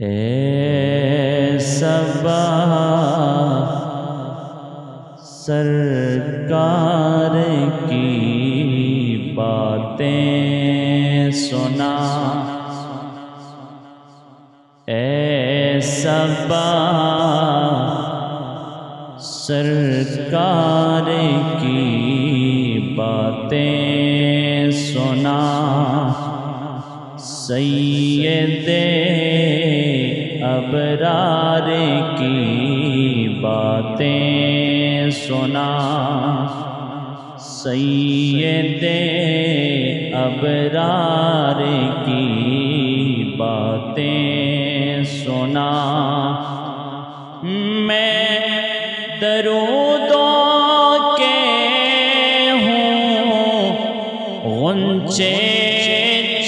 اے صبا سرکار کی باتیں سنا، اے صبا سرکار کی باتیں سنا، سید ابرار کی باتیں سنا، سید ابرار کی باتیں سنا۔ میں درودوں کے ہوں غنچے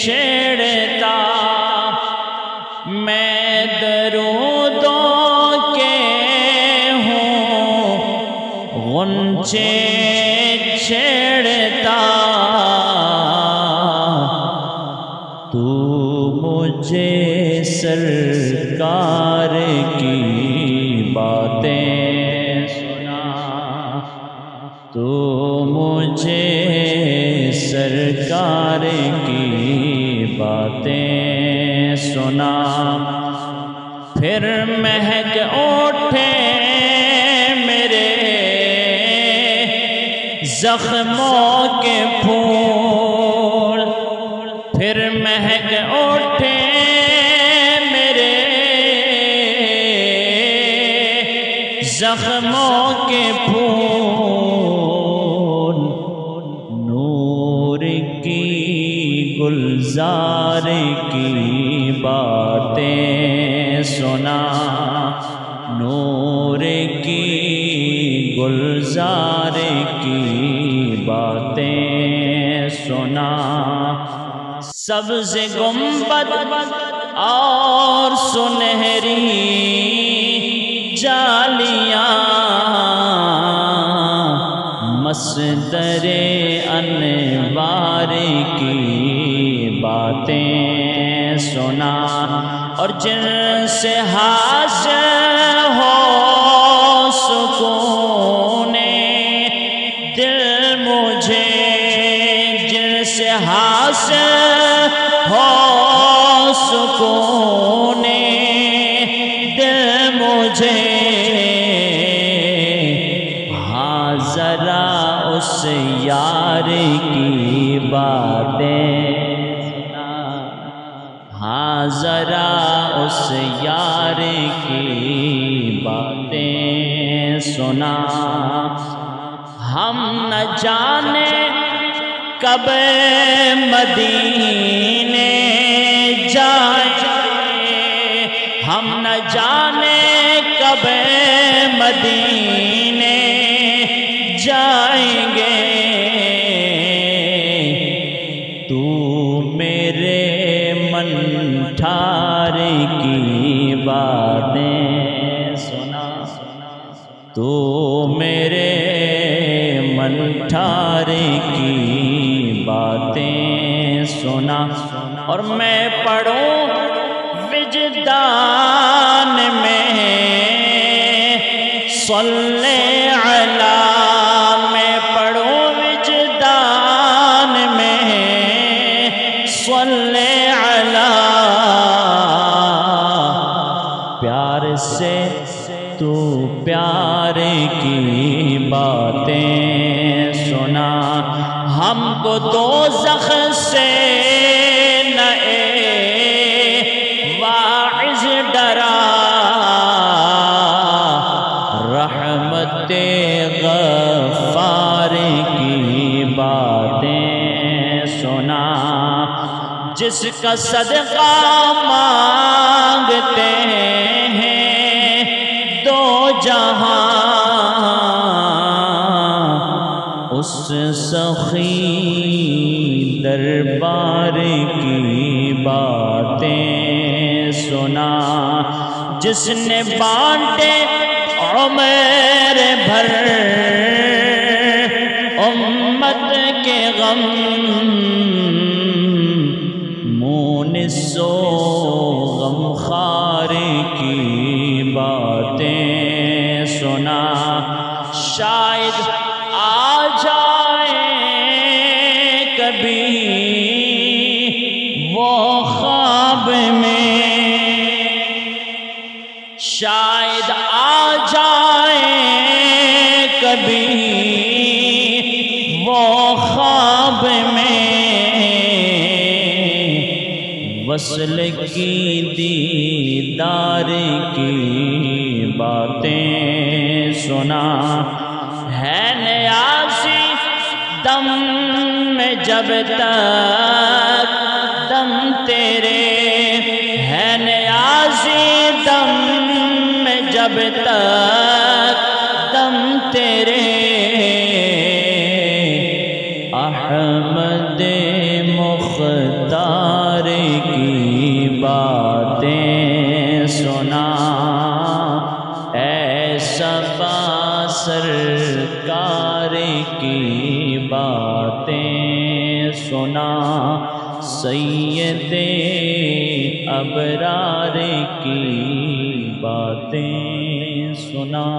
چھیڑتا، میں درودوں کے ہوں غنچے چھیڑتا، تو مجھے سرکار کی باتیں سنا، تو مجھے سرکار کی باتیں سنا۔ پھر مہک اٹھے میرے زخموں کے پھول، پھر مہک اٹھے میرے زخموں کے پھول، نور کی گلزار کی باتیں سنا، نور کی گلزار کی باتیں سنا۔ سبز گنبد اور سنہری جالیاں، مصدر انوار کی باتیں سنا، اور جن سے حاصل ہو سکون دل مجھے، جن سے حاصل ہو سکون دل مجھے، ہاں ذرا اس یار کی باتیں سنا، ہاں ذرا اس یار کی باتیں سنا۔ ہم نہ جانے کب مدینے جائیں، ہم نہ جانے کب مدینے جائیں گے، تو میرے من ٹھار کی باتیں سنا، تو میرے من ٹھار کی باتیں سنا۔ اور میں پڑھوں وجدان میں صلی علی، میں پڑھوں وجدان میں صلی علی، پیار سے تو پیار کی باتیں سنا۔ ہم کو دوزخ سے نہ واعظ ڈرا، رحمت غفار کی باتیں سنا، جس کا صدقہ مانگتے ہیں دو جہاں، اس سخی دربار کی باتیں سنا، جس نے بانٹے عمر بھر امت کے غم، مونس و غمخوار کی باتیں سنا، شاید آ جائے کبھی وہ خواب میں، شاید آ جائے کبھی وہ خواب میں، وصل کی دیدار کی باتیں سنا، ہے نیازی دم میں جب تک دم تیرے، ہے نیازی دم میں جب تک دم تیرے، احمد مختار کی باتیں سنا، اے صفا سرکار کی باتیں سنا، سید ابرار کی باتیں سنا۔